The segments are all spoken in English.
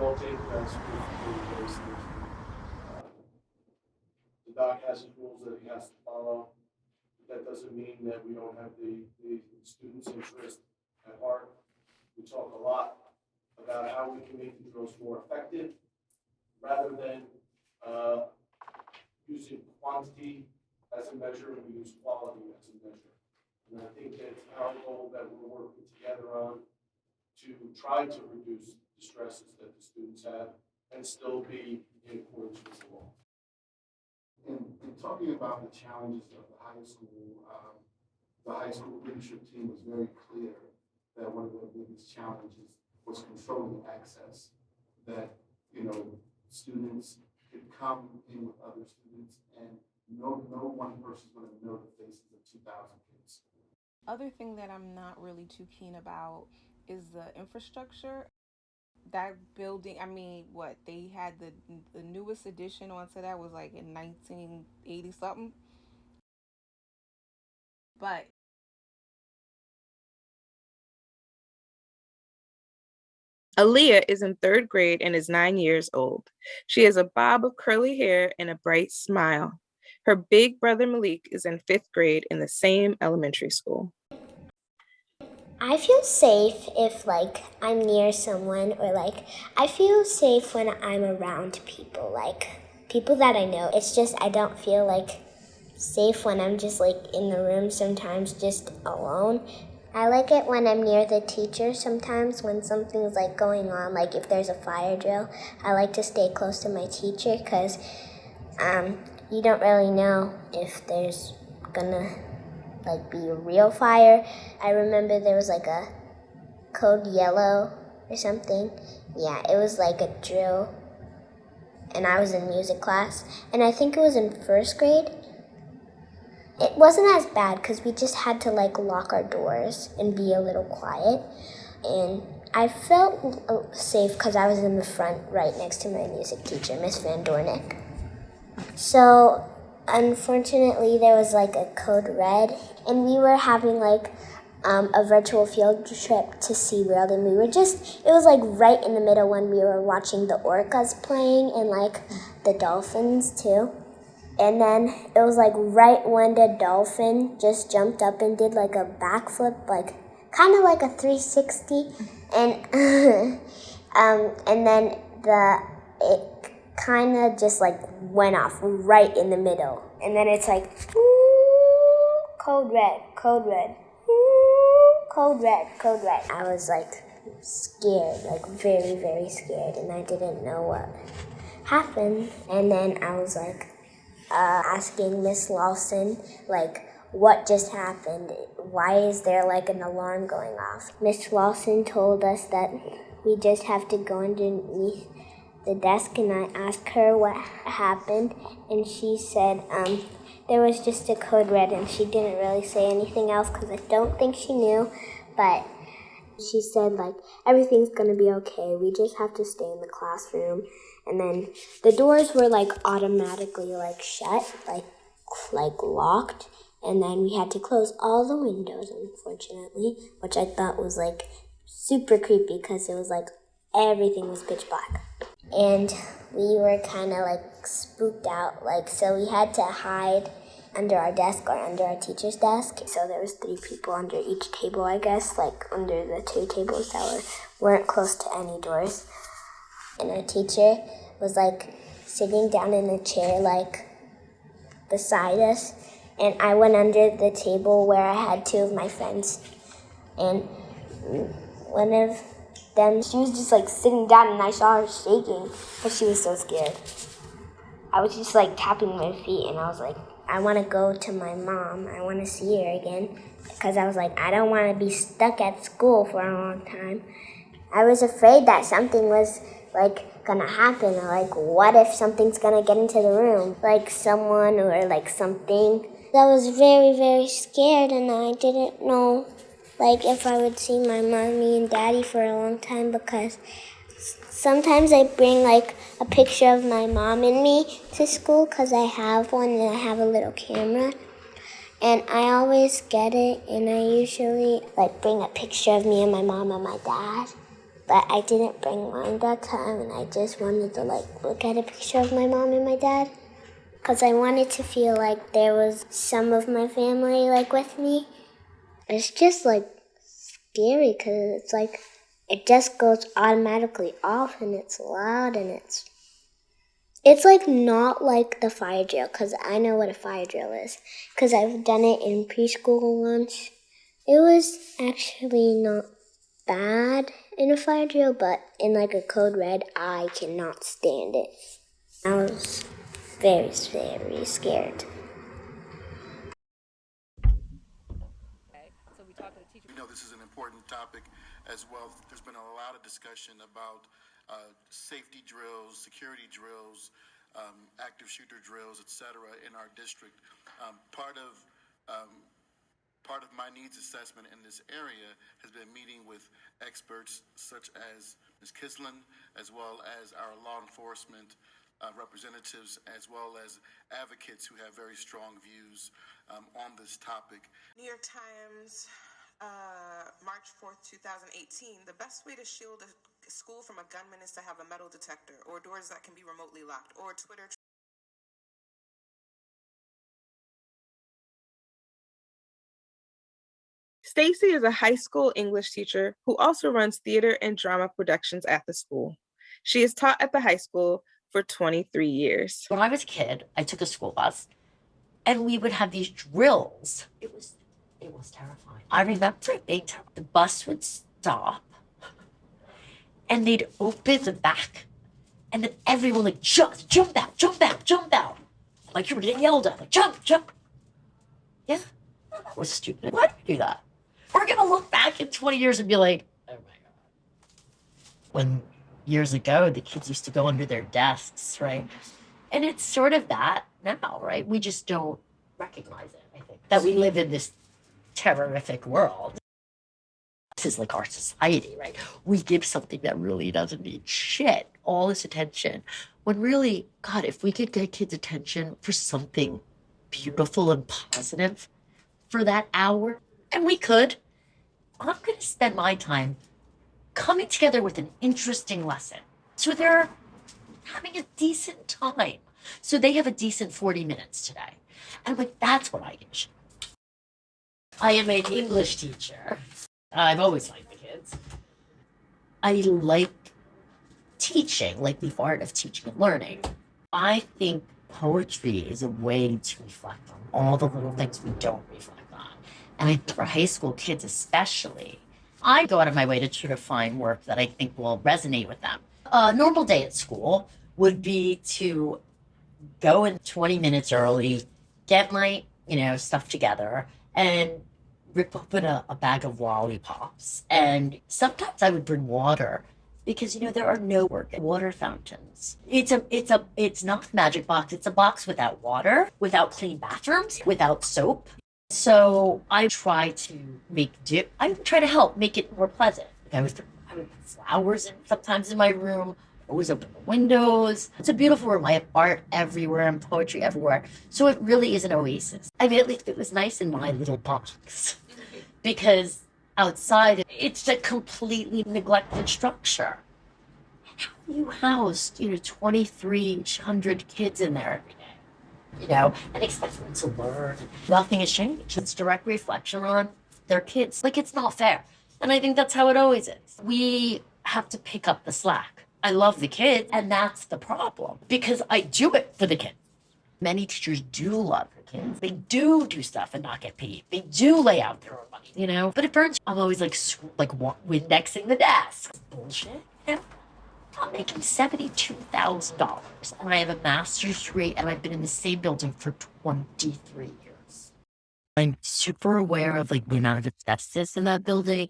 football team. That's really safe. The doc has his rules that he has to follow. That doesn't mean that we don't have the students' interest at heart. We talk a lot about how we can make the drills more effective rather than using quantity as a measure, we use quality as a measure. And I think that's our goal that we're working together on to try to reduce the stresses that the students have and still be in accordance with the law. In talking about the challenges of the high school leadership team was very clear that one of the biggest challenges was controlling access. That, students could come in with other students and no one person's going to know the faces of 2,000 kids. Other thing that I'm not really too keen about is the infrastructure. That building, I mean, what they had the newest addition onto that was like in 1980 something. But Aaliyah is in third grade and is 9 years old. She has a bob of curly hair and a bright smile. Her big brother Malik is in fifth grade in the same elementary school. I feel safe if I'm near someone, or I feel safe when I'm around people, people that I know. It's just I don't feel safe when I'm just in the room sometimes just alone. I like it when I'm near the teacher sometimes when something's going on, if there's a fire drill. I like to stay close to my teacher because you don't really know if there's gonna be a real fire. I remember there was a code yellow or something. Yeah, it was a drill, and I was in music class, and I think it was in first grade. It wasn't as bad because we just had to lock our doors and be a little quiet, and I felt safe because I was in the front right next to my music teacher, Miss Van Dornick. So unfortunately, there was a code red, and we were having a virtual field trip to SeaWorld, and it was right in the middle when we were watching the orcas playing and the dolphins too. And then it was right when the dolphin just jumped up and did a backflip, kind of a 360, and and then it kind of just went off right in the middle, and then it's code red, code red, code red, code red. I was scared, very, very scared, and I didn't know what happened. And then I was asking Miss Lawson what just happened? Why is there an alarm going off? Miss Lawson told us that we just have to go underneath the desk, and I asked her what happened, and she said there was just a code red, and she didn't really say anything else because I don't think she knew, but she said everything's gonna be okay. We just have to stay in the classroom. And then the doors were automatically shut, locked, and then we had to close all the windows, unfortunately, which I thought was super creepy because it was everything was pitch black. And we were kind of spooked out, so we had to hide under our desk or under our teacher's desk. So there was 3 people under each table, I guess, under the 2 tables that weren't close to any doors. And our teacher was sitting down in a chair beside us, and I went under the table where I had 2 of my friends, and one of them, she was just sitting down, and I saw her shaking because she was so scared. I was just tapping my feet, and I was I want to go to my mom. I want to see her again because I was I don't want to be stuck at school for a long time. I was afraid that something was gonna happen, or what if something's gonna get into the room, someone or something. I was very, very scared, and I didn't know if I would see my mommy and daddy for a long time, because sometimes I bring a picture of my mom and me to school because I have one and I have a little camera, and I always get it, and I usually bring a picture of me and my mom and my dad. but I didn't bring mine that time, and I just wanted to look at a picture of my mom and my dad, because I wanted to feel like there was some of my family with me. It's just scary, because it's it just goes automatically off, and it's loud, and it's not like the fire drill, because I know what a fire drill is, because I've done it in preschool once. It was actually not bad in a fire drill, but in a code red, I cannot stand it. I was very, very scared. This is an important topic as well. There's been a lot of discussion about safety drills, security drills, active shooter drills, etc. in our district. Part of my needs assessment in this area has been meeting with experts such as Ms. Kislin, as well as our law enforcement representatives, as well as advocates who have very strong views on this topic. New York Times, March 4th, 2018. The best way to shield a school from a gunman is to have a metal detector or doors that can be remotely locked, or Twitter. Stacy is a high school English teacher who also runs theater and drama productions at the school. She has taught at the high school for 23 years. When I was a kid, I took a school bus and we would have these drills. It was terrifying. I remember the bus would stop and they'd open the back and then everyone jump out. Like you were getting yelled at, jump. Yeah, that was stupid. Why did we do that? We're gonna look back in 20 years and be like, oh my God. When years ago, the kids used to go under their desks, right? And it's sort of that now, right? We just don't recognize it, I think. That we live in this terrorific world. This is our society, right? We give something that really doesn't need shit, all this attention. When really, God, if we could get kids' attention for something beautiful and positive for that hour, and we could, I'm going to spend my time coming together with an interesting lesson. So they're having a decent time. So they have a decent 40 minutes today. And that's what I do. I am an English teacher. I've always liked the kids. I like teaching, like the art of teaching and learning. I think poetry is a way to reflect on all the little things we don't reflect on. And for high school kids especially, I go out of my way to try to find work that I think will resonate with them. A normal day at school would be to go in 20 minutes early, get my, stuff together, and rip open a bag of lollipops. And sometimes I would bring water because, there are no water fountains. It's not a magic box. It's a box without water, without clean bathrooms, without soap. So I try to help make it more pleasant. I would put flowers sometimes in my room. Always open the windows. It's a beautiful room. I have art everywhere and poetry everywhere. So it really is an oasis. At least it was nice in my little box. Because outside, it's a completely neglected structure. How do you house, 2,300 kids in there every day? And expect them to learn. Nothing has changed. It's direct reflection on their kids. It's not fair. And I think that's how it always is. We have to pick up the slack. I love the kids, and that's the problem. Because I do it for the kids. Many teachers do love the kids. They do stuff and not get paid. They do lay out their own money, But it burns. I'm always Windexing the desk. Bullshit. I'm making $72,000, and I have a master's degree, and I've been in the same building for 23 years. I'm super aware of the amount of asbestos in that building,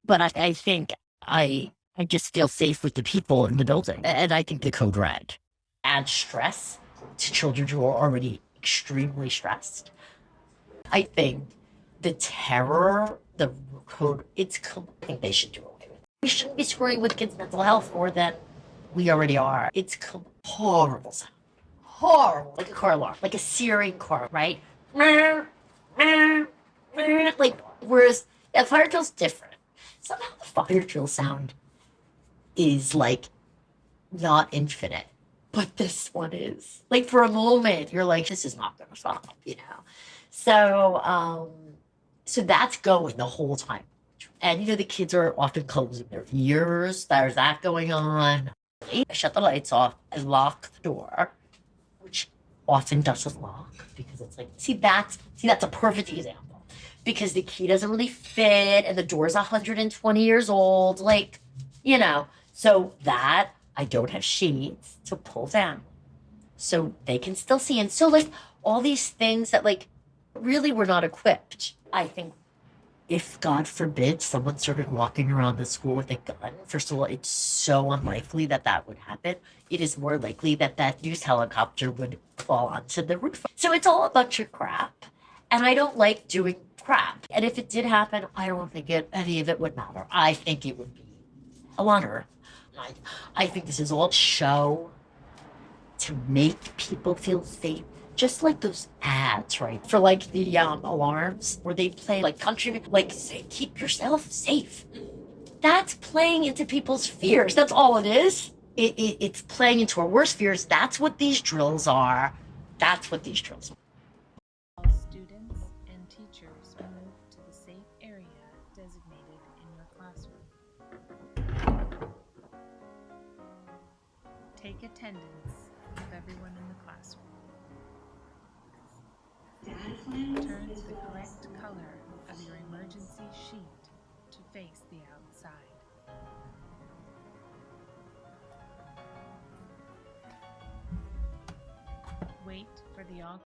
but I think I just feel safe with the people in the building, and I think the code red adds stress to children who are already extremely stressed. I think the terror, the code, I think they should do away with it. We shouldn't be screwing with kids' mental health more than we already are. It's horrible sound. Horrible. Like a car alarm. Like a searing car, right? Whereas a fire drill's different. Somehow the fire drill sound is like not infinite. But this one is. Like for a moment, you're like, this is not gonna stop, you know? So that's going the whole time. And the kids are often closing their ears. There's that going on. I shut the lights off. I lock the door, which often doesn't lock because it's like, see, that's a perfect example. Because the key doesn't really fit and the door's 120 years old. Like, so that I don't have shades to pull down so they can still see. And so like all these things that like really were not equipped. I think if God forbid someone started walking around the school with a gun, first of all, it's so unlikely that that would happen. It is more likely that that news helicopter would fall onto the roof. So it's all a bunch of crap. And I don't like doing crap. And if it did happen, I don't think any of it would matter. I think it would be hell on earth. I think this is all show to make people feel safe. Just like those ads, right? For like the alarms where they play like country, like say, keep yourself safe. That's playing into people's fears. That's all it is. It's playing into our worst fears. That's what these drills are. That's what these drills are. All students and teachers are moved to the safe area designated in your classroom. Take attendance of everyone in the classroom. Turn the correct color of your emergency sheet to face the outside. Wait for the all.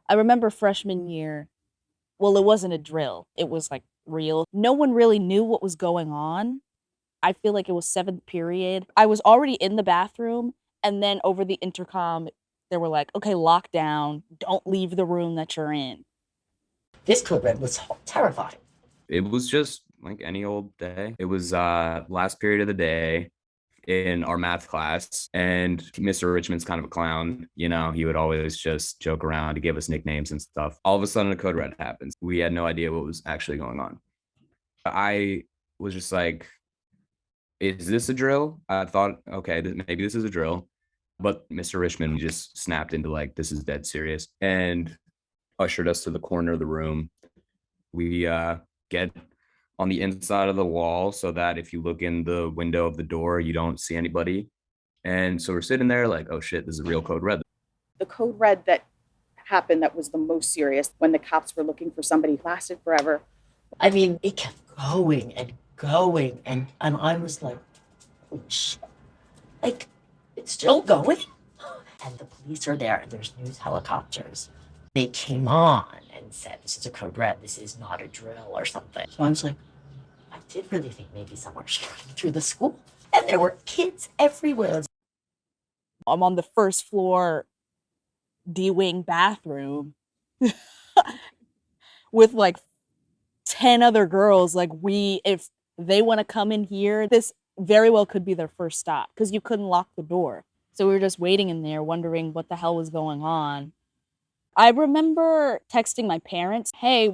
I remember freshman year, well, it wasn't a drill. It was like real. No one really knew what was going on. I feel like it was 7th period. I was already in the bathroom, and then over the intercom, they were like, okay, lock down. Don't leave the room that you're in. This code red was terrifying. It was just like any old day. It was last period of the day in our math class, and Mr. Richmond's kind of a clown. He would always just joke around to give us nicknames and stuff. All of a sudden, a code red happens. We had no idea what was actually going on. I was just like, is this a drill? I thought, okay, maybe this is a drill. But Mr. Richmond just snapped into like, this is dead serious, and ushered us to the corner of the room. We get on the inside of the wall so that if you look in the window of the door, you don't see anybody. And so we're sitting there like, oh shit, this is a real code red. The code red that happened that was the most serious when the cops were looking for somebody lasted forever. I mean, it kept going and going, and I was like, oh shit, like it's still going. And the police are there, and there's news helicopters. They came on and said, this is a code red, this is not a drill or something. So I was like, I did really think maybe someone was running through the school. And there were kids everywhere. I'm on the first floor D-wing bathroom with like 10 other girls. Like if they want to come in here, this very well could be their first stop because you couldn't lock the door. So we were just waiting in there wondering what the hell was going on. I remember texting my parents, hey,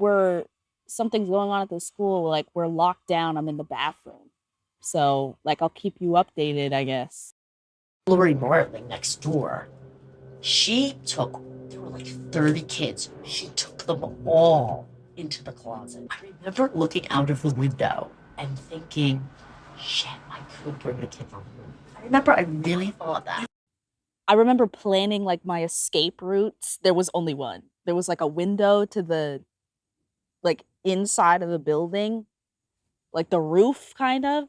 something's going on at the school. Like, we're locked down. I'm in the bathroom. So, like, I'll keep you updated, I guess. Lori Martling next door, there were like 30 kids. She took them all into the closet. I remember looking out of the window and thinking, shit, I could bring a kid on the room. I remember I really thought that. I remember planning like my escape routes. There was only one. There was like a window to the like inside of the building, like the roof kind of.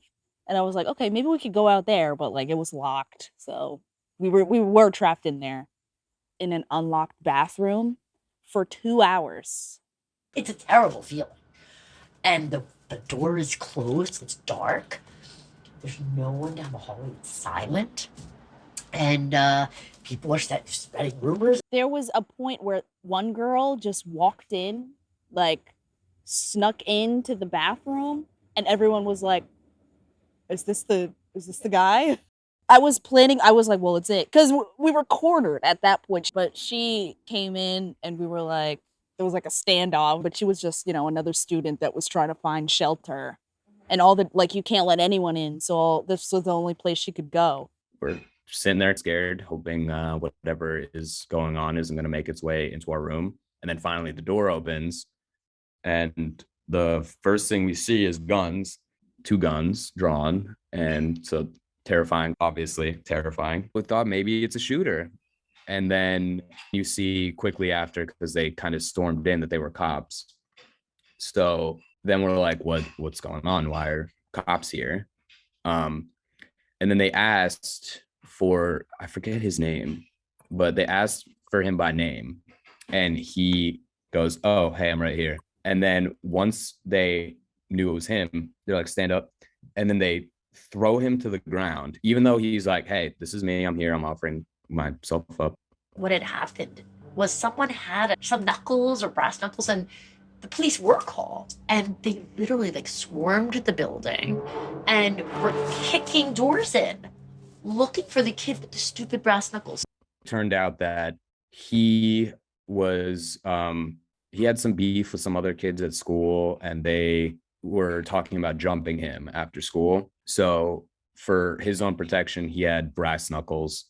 And I was like, okay, maybe we could go out there, but like it was locked. So we were trapped in there in an unlocked bathroom for 2 hours. It's a terrible feeling. And the door is closed, it's dark. There's no one down the hallway, it's silent. And people are spreading rumors. There was a point where one girl just walked in, like snuck into the bathroom, and everyone was like, is this the guy? I was like, well, it's it. Because we were cornered at that point. But she came in and we were like, there was like a standoff, but she was just, you know, another student that was trying to find shelter. And all the, like, you can't let anyone in. So this was the only place she could go. We're sitting there scared, hoping whatever is going on isn't going to make its way into our room. And then finally the door opens, and the first thing we see is guns, 2 guns drawn. And so terrifying, obviously terrifying. We thought maybe it's a shooter. And then you see quickly after, because they kind of stormed in, that they were cops. So then we're like, what's going on? Why are cops here? And then they asked for, I forget his name, but they asked for him by name. And he goes, oh, hey, I'm right here. And then once they knew it was him, they're like, stand up. And then they throw him to the ground, even though he's like, hey, this is me. I'm here. I'm offering myself up. What had happened was someone had some knuckles or brass knuckles, and the police were called, and they literally like swarmed the building and were kicking doors in, looking for the kid with the stupid brass knuckles. Turned out that he was, he had some beef with some other kids at school, and they were talking about jumping him after school. So for his own protection, he had brass knuckles,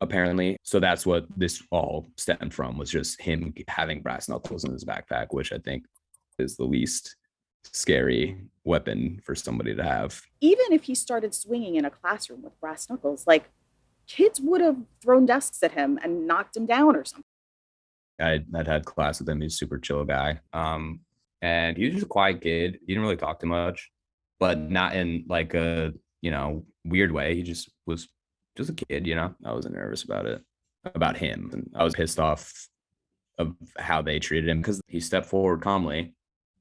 apparently. So that's what this all stemmed from, was just him having brass knuckles in his backpack, which I think is the least scary weapon for somebody to have. Even if he started swinging in a classroom with brass knuckles, like, kids would have thrown desks at him and knocked him down or something. I'd had class with him. He's a super chill guy. And he was just a quiet kid. He didn't really talk too much, but not in like a, you know, weird way. He just was just a kid, you know. I wasn't nervous about him. And I was pissed off of how they treated him, because he stepped forward calmly.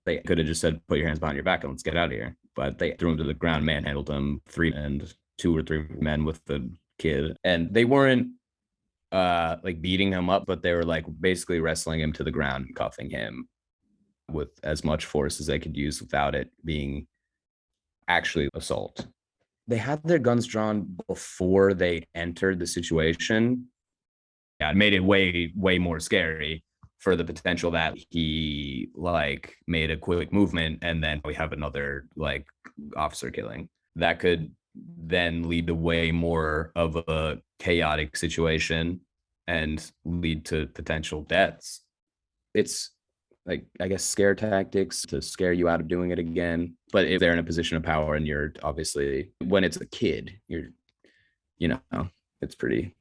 They could have just said, put your hands behind your back and let's get out of here. But they threw him to the ground, manhandled him, 2 or 3 men with the kid. And they weren't like beating him up, but they were like basically wrestling him to the ground and cuffing him with as much force as they could use without it being actually assault. They had their guns drawn before they entered the situation. Yeah, it made it way more scary for the potential that he like made a quick movement and then we have another like officer killing. That could then lead to way more of a chaotic situation and lead to potential deaths. It's like, I guess, scare tactics to scare you out of doing it again. But if they're in a position of power and you're obviously, when it's a kid, you're, you know, it's pretty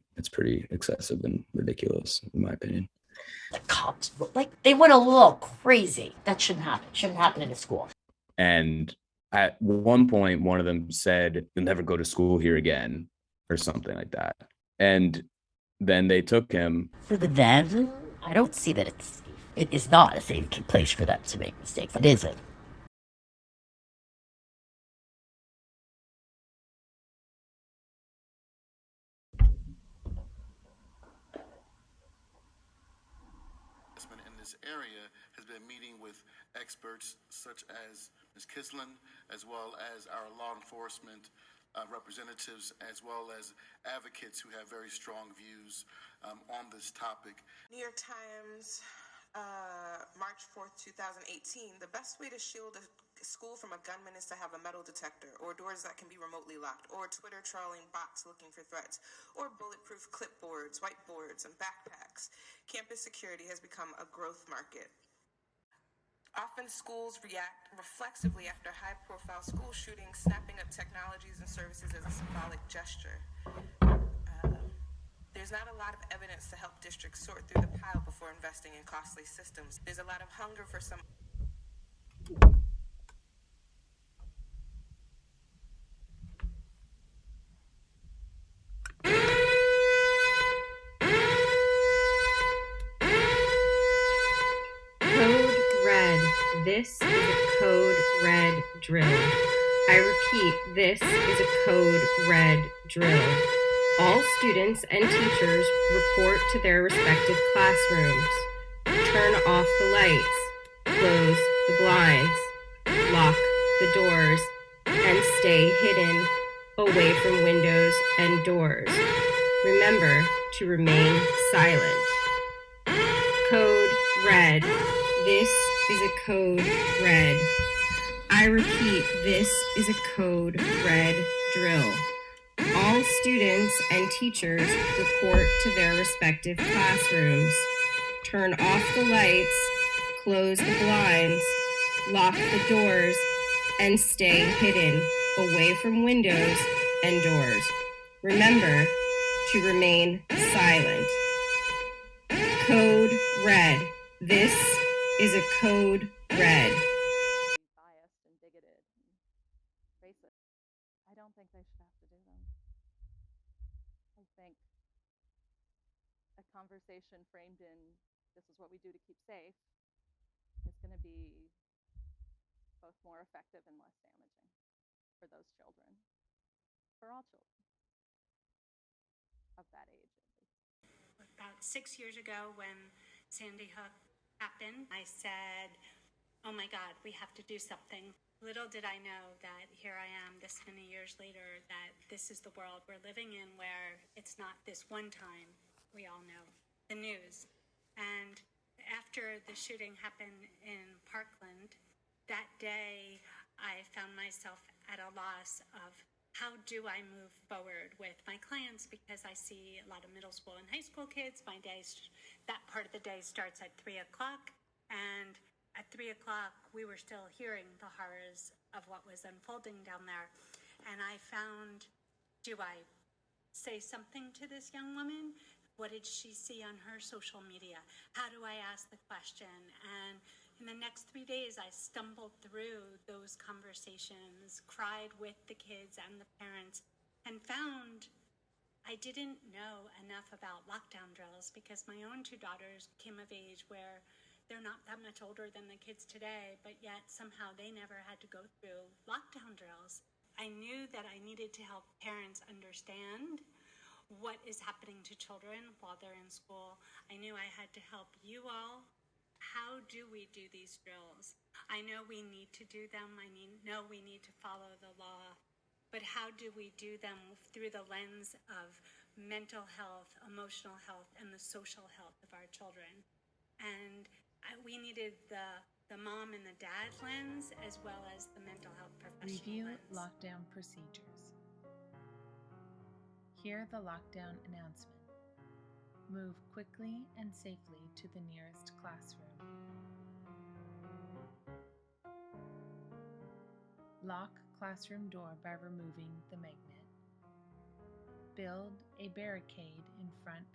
excessive and ridiculous, in my opinion. The cops, like, they went a little crazy. That shouldn't happen. Shouldn't happen in a school. And at one point, one of them said, you'll never go to school here again, or something like that. And then they took him. For the then, I don't see that it is not a safe place for them to make mistakes. It isn't. In this area has been meeting with experts such as Ms. Kislin, as well as our law enforcement representatives, as well as advocates who have very strong views on this topic. New York Times, March 4th, 2018. The best way to shield a school from a gunman is to have a metal detector, or doors that can be remotely locked, or Twitter trolling bots looking for threats, or bulletproof clipboards, whiteboards, and backpacks. Campus security has become a growth market. Often schools react reflexively after high-profile school shootings, snapping up technologies and services as a symbolic gesture. There's not a lot of evidence to help districts sort through the pile before investing in costly systems. There's a lot of hunger for some... This is a code red drill. I repeat, this is a code red drill. All students and teachers report to their respective classrooms. Turn off the lights, close the blinds, lock the doors, and stay hidden away from windows and doors. Remember to remain silent. Code red. this is a code red. I repeat, this is a code red drill. All students and teachers report to their respective classrooms. Turn off the lights, close the blinds, lock the doors, and stay hidden, away from windows and doors. Remember to remain silent. Code red. This is a code red. Biased and bigoted and racist. I don't think they should have to do them. I think a conversation framed in this is what we do to keep safe is going to be both more effective and less damaging for those children, for all children of that age at least. About 6 years ago when Sandy Hook happened, I said, oh my God, we have to do something. Little did I know that here I am this many years later, that this is the world we're living in, where it's not this one time, we all know, the news. And after the shooting happened in Parkland, that day I found myself at a loss of how do I move forward with my clients, because I see a lot of middle school and high school kids. My days, that part of the day starts at 3 o'clock, and at 3 o'clock we were still hearing the horrors of what was unfolding down there. And I found, do I say something to this young woman? What did she see on her social media? How do I ask the question? And in the next 3 days, I stumbled through those conversations, cried with the kids and the parents, and found I didn't know enough about lockdown drills, because my own two daughters came of age where they're not that much older than the kids today, but yet somehow they never had to go through lockdown drills. I knew that I needed to help parents understand what is happening to children while they're in school. I knew I had to help you all. How do we do these drills? I know we need to do them. I know we need to follow the law. But how do we do them through the lens of mental health, emotional health, and the social health of our children? And we needed the mom and the dad lens, as well as the mental health professional Review lens. lockdown procedures. Hear the lockdown announcement. Move quickly and safely to the nearest classroom. Lock classroom door by removing the magnet. Build a barricade in front of